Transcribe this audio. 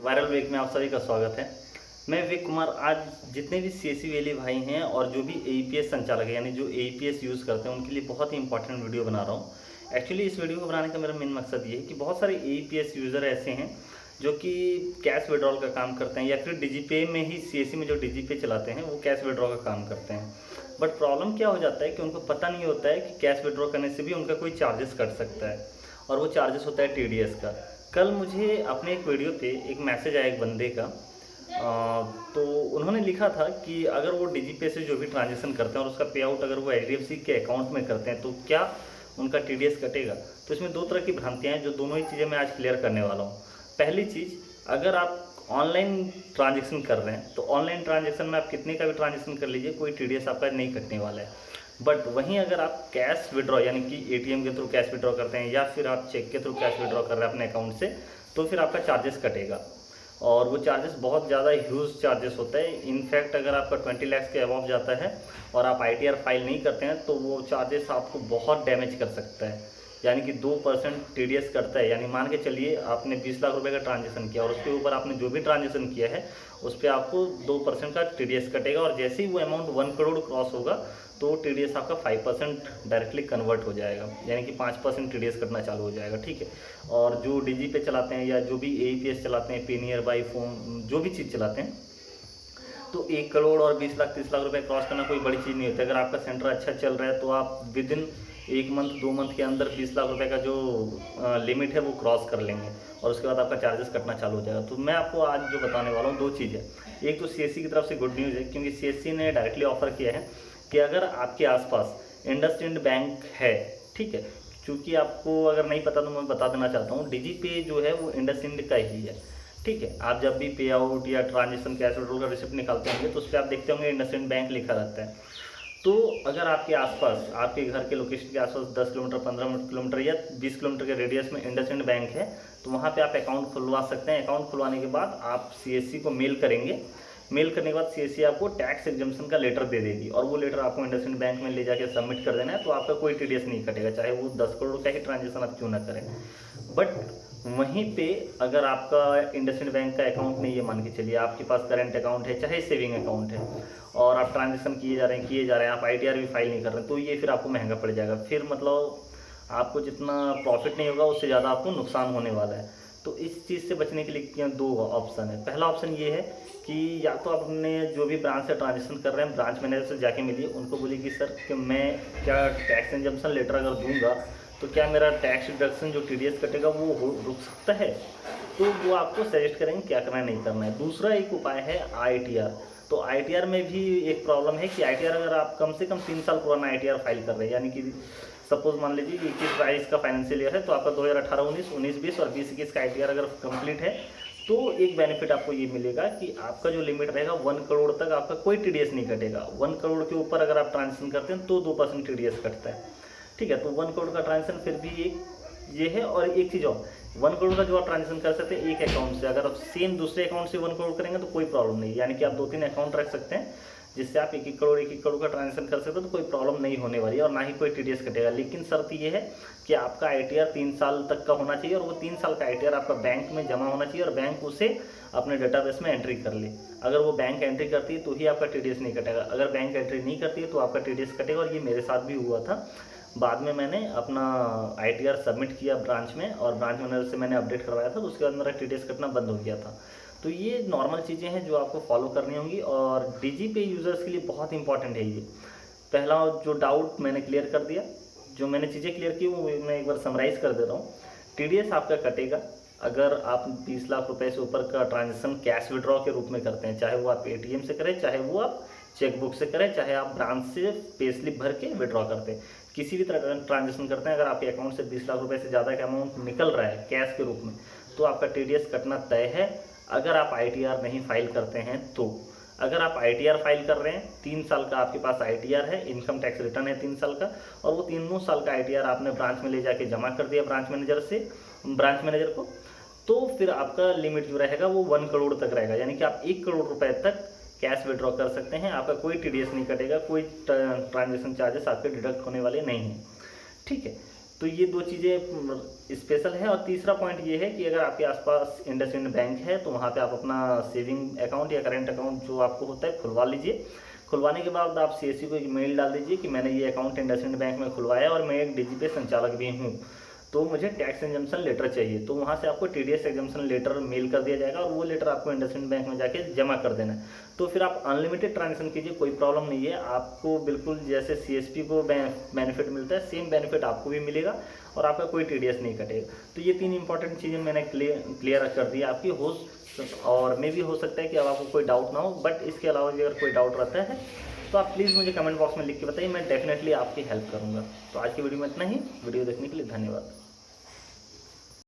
Viral week में आप सभी का स्वागत है। मैं विवेक कुमार। आज जितने भी सीएससी वैली भाई हैं और जो भी एईपीएस संचालक है यानी जो एईपीएस यूज़ करते हैं उनके लिए बहुत ही इंपॉर्टेंट वीडियो बना रहा हूँ। एक्चुअली इस वीडियो को बनाने का मेरा मेन मकसद ये है कि बहुत सारे एईपीएस यूज़र ऐसे हैं जो कि कैश विड्रॉल का काम करते हैं या फिर डीजीपे में ही सीएससी में जो डीजीपे चलाते हैं वो कैश विड्रॉ का काम करते हैं। बट प्रॉब्लम क्या हो जाता है कि उनको पता नहीं होता है कि कैश विड्रॉ करने से भी उनका कोई चार्जेस कट सकता है और वो चार्जेस होता है टीडीएस का। कल मुझे अपने एक वीडियो पे एक मैसेज आया एक बंदे का। तो उन्होंने लिखा था कि अगर वो डीजीपे से जो भी ट्रांजेक्शन करते हैं और उसका पे आउट अगर वो एचडीएफसी के अकाउंट में करते हैं तो क्या उनका टीडीएस कटेगा। तो इसमें दो तरह की भ्रांतियाँ हैं जो दोनों ही चीज़ें मैं आज क्लियर करने वाला हूँ। पहली चीज़, अगर आप ऑनलाइन ट्रांजेक्शन कर रहे हैं तो ऑनलाइन ट्रांजेक्शन में आप कितने का भी ट्रांजेक्शन कर लीजिए, कोई टीडीएस आपका नहीं कटने वाला है। बट वहीं अगर आप कैश विड्रॉ यानी कि एटीएम के थ्रू कैश विड्रॉ करते हैं या फिर आप चेक के थ्रू कैश विड्रॉ कर रहे हैं अपने अकाउंट से, तो फिर आपका चार्जेस कटेगा और वो चार्जेस बहुत ज़्यादा ह्यूज चार्जेस होता है। इनफैक्ट अगर आपका 20 लाख के अबव जाता है और आप आईटीआर फाइल नहीं करते हैं तो वो चार्जेस आपको बहुत डैमेज कर सकता है। यानी कि 2% टीडीएस करता है। यानी मान के चलिए आपने 20 लाख रुपए का ट्रांजेक्शन किया और उसके ऊपर आपने जो भी ट्रांजेक्शन किया है उस पर आपको 2% का टीडीएस कटेगा और जैसे ही वो अमाउंट 1 करोड़ क्रॉस होगा तो टीडीएस आपका 5% डायरेक्टली कन्वर्ट हो जाएगा, यानी कि 5% टीडीएस कटना चालू हो जाएगा। ठीक है। और जो डीजी पे चलाते हैं या जो भी एईपीएस चलाते हैं, पे नियर बाई फोन जो भी चीज़ चलाते हैं, तो 1 करोड़ और 20 लाख 30 लाख रुपए क्रॉस करना कोई बड़ी चीज़ नहीं होती। अगर आपका सेंटर अच्छा चल रहा है तो आप विद इन 1 मंथ 2 मंथ के अंदर 20 लाख रुपए का जो लिमिट है वो क्रॉस कर लेंगे और उसके बाद आपका चार्जेस कटना चालू हो जाएगा। तो मैं आपको आज जो बताने वाला हूँ दो चीज़ें। एक तो सीएससी की तरफ से गुड न्यूज़ है क्योंकि सीएससी ने डायरेक्टली ऑफर किया है कि अगर आपके आसपास इंडसइंड बैंक है, ठीक है, क्योंकि आपको अगर नहीं पता तो मैं बता देना चाहता हूँ, डीजीपे जो है वो इंडसइंड का ही है। ठीक है। आप जब भी पे आउट या ट्रांजेक्शन कैश विड्रॉल का रिसिप्ट निकालते होंगे तो उस पर आप देखते होंगे इंडसइंड बैंक लिखा रहता है। तो अगर आपके आसपास आपके घर के लोकेशन के आसपास 10 किलोमीटर 15 किलोमीटर या 20 किलोमीटर के रेडियस में इंडसइंड बैंक है तो वहाँ पे आप अकाउंट खुलवा सकते हैं। अकाउंट खुलवाने के बाद आप सीएससी को मेल करेंगे। मेल करने के बाद सीएससी आपको टैक्स एग्जम्पशन का लेटर दे देगी और वो लेटर आपको इंडसइंड बैंक में ले जाके सबमिट कर देना है। तो आपका कोई टीडीएस नहीं कटेगा, चाहे वो 10 करोड़ का ही ट्रांजेक्शन आप क्यों ना करें। बट वहीं पे अगर आपका इंडसइंड बैंक का अकाउंट नहीं है, मान के चलिए आपके पास करंट अकाउंट है चाहे सेविंग अकाउंट है और आप ट्रांजेक्शन किए जा रहे हैं आप आईटीआर भी फाइल नहीं कर रहे हैं, तो ये फिर आपको महंगा पड़ जाएगा। फिर मतलब आपको जितना प्रॉफिट नहीं होगा उससे ज़्यादा आपको नुकसान होने वाला है। तो इस चीज़ से बचने के लिए दो ऑप्शन है। पहला ऑप्शन ये है कि या तो आप अपने जो भी ब्रांच से ट्रांजेक्शन कर रहे हैं ब्रांच मैनेजर से जाके मिलिए, उनको बोलिए कि सर कि मैं क्या टैक्स एग्जम्पशन लेटर अगर दूंगा तो क्या मेरा टैक्स डिडक्शन जो टीडीएस कटेगा वो रुक सकता है। तो वो आपको सजेस्ट करेंगे क्या करना है नहीं करना है। दूसरा एक उपाय है आईटीआर। तो आईटीआर में भी एक प्रॉब्लम है कि आईटीआर अगर आप कम से कम 3 साल पुराना आईटीआर फाइल कर रहे हैं, यानी कि सपोज मान लीजिए 21-22 का फाइनेंशियल ईयर है तो आपका 2018-19, 19-20 और 20-21 का आईटीआर अगर कंप्लीट है तो एक बेनिफिट आपको ये मिलेगा कि आपका जो लिमिट रहेगा 1 करोड़ तक आपका कोई टीडीएस नहीं कटेगा। 1 करोड़ के ऊपर अगर आप ट्रांजेक्शन करते हैं तो 2% टीडीएस कटता है। ठीक है। तो 1 करोड़ का ट्रांजेक्शन फिर भी एक ये है। और एक चीज़ और, 1 करोड़ का जो आप ट्रांजेक्शन कर सकते हैं एक अकाउंट से, अगर आप सेम दूसरे अकाउंट से 1 करोड़ करेंगे तो कोई प्रॉब्लम नहीं, यानी कि आप 2-3 अकाउंट रख सकते हैं जिससे आप 1-1 करोड़ का ट्रांजेक्शन कर सकते हो तो कोई प्रॉब्लम नहीं होने वाली है और ना ही कोई टीडीएस कटेगा। लेकिन शर्त ये है कि आपका आईटीआर 3 साल तक का होना चाहिए और वो 3 साल का आईटीआर आपका बैंक में जमा होना चाहिए और बैंक उसे अपने डेटाबेस में एंट्री कर ले। अगर वो बैंक एंट्री करती है तो ही आपका टीडीएस नहीं कटेगा, अगर बैंक एंट्री नहीं करती है तो आपका टीडीएस कटेगा। और ये मेरे साथ भी हुआ था। बाद में मैंने अपना आईटीआर सबमिट किया ब्रांच में और ब्रांच मैनेजर से मैंने अपडेट करवाया था तो उसके बाद मेरा टीडीएस कटना बंद हो गया था। तो ये नॉर्मल चीज़ें हैं जो आपको फॉलो करनी होंगी और डीजीपे यूज़र्स के लिए बहुत इंपॉर्टेंट है ये। पहला जो डाउट मैंने क्लियर कर दिया, जो मैंने चीज़ें क्लियर की वो मैं एक बार समराइज़ कर दे रहा हूँ। टीडीएस आपका कटेगा अगर आप 20 लाख रुपए से ऊपर का ट्रांजेक्शन कैश विड्रॉ के रूप में करते हैं, चाहे वो आप एटीएम से करें, चाहे वो आप चेकबुक से करें, चाहे आप ब्रांच से पे स्लिप भर के विड्रॉ करते हैं, किसी भी तरह का ट्रांजेक्शन करते हैं। अगर आपके अकाउंट से 20 लाख रुपए से ज़्यादा का अमाउंट निकल रहा है कैश के रूप में तो आपका टीडीएस कटना तय है। अगर आप आईटीआर नहीं फाइल करते हैं तो अगर आप आईटीआर फाइल कर रहे हैं 3 साल का आपके पास आईटीआर है, इनकम टैक्स रिटर्न है 3 साल का, और वो 3 साल का आईटीआर आपने ब्रांच में ले जाके जमा कर दिया ब्रांच मैनेजर को, तो फिर आपका लिमिट जो रहेगा वो 1 करोड़ तक रहेगा। यानी कि आप 1 करोड़ रुपए तक कैश विड्रॉ कर सकते हैं, आपका कोई टीडीएस नहीं कटेगा, कोई ट्रांजेक्शन चार्जेस आपके डिडक्ट होने वाले नहीं हैं। ठीक है। तो ये दो चीज़ें स्पेशल है। और तीसरा पॉइंट ये है कि अगर आपके आसपास इंडसइंड बैंक है तो वहाँ पे आप अपना सेविंग अकाउंट या करेंट अकाउंट जो आपको होता है खुलवा लीजिए। खुलवाने के बाद आप सीएससी को एक मेल डाल दीजिए कि मैंने ये अकाउंट इंडसइंड बैंक में खुलवाया और मैं एक डीजीपी संचालक भी हूँ, तो मुझे टैक्स एग्जम्पशन लेटर चाहिए। तो वहाँ से आपको टीडीएस एग्जम्पशन लेटर मेल कर दिया जाएगा और वो लेटर आपको इंडसइंड बैंक में जाके जमा कर देना है। तो फिर आप अनलिमिटेड ट्रांजेक्शन कीजिए, कोई प्रॉब्लम नहीं है। आपको बिल्कुल जैसे सीएसपी को बेनिफिट मिलता है सेम बेनिफिट आपको भी मिलेगा और आपका कोई टीडीएस नहीं कटेगा। तो ये 3 इंपॉर्टेंट चीज़ें मैंने क्लियर कर दी आपकी। और मे भी हो सकता है कि अब आपको कोई डाउट ना हो, बट इसके अलावा भी अगर कोई डाउट रहता है तो आप प्लीज़ मुझे कमेंट बॉक्स में लिख के बताइए, मैं डेफिनेटली आपकी हेल्प करूँगा। तो आज की वीडियो में इतना ही। वीडियो देखने के लिए धन्यवाद।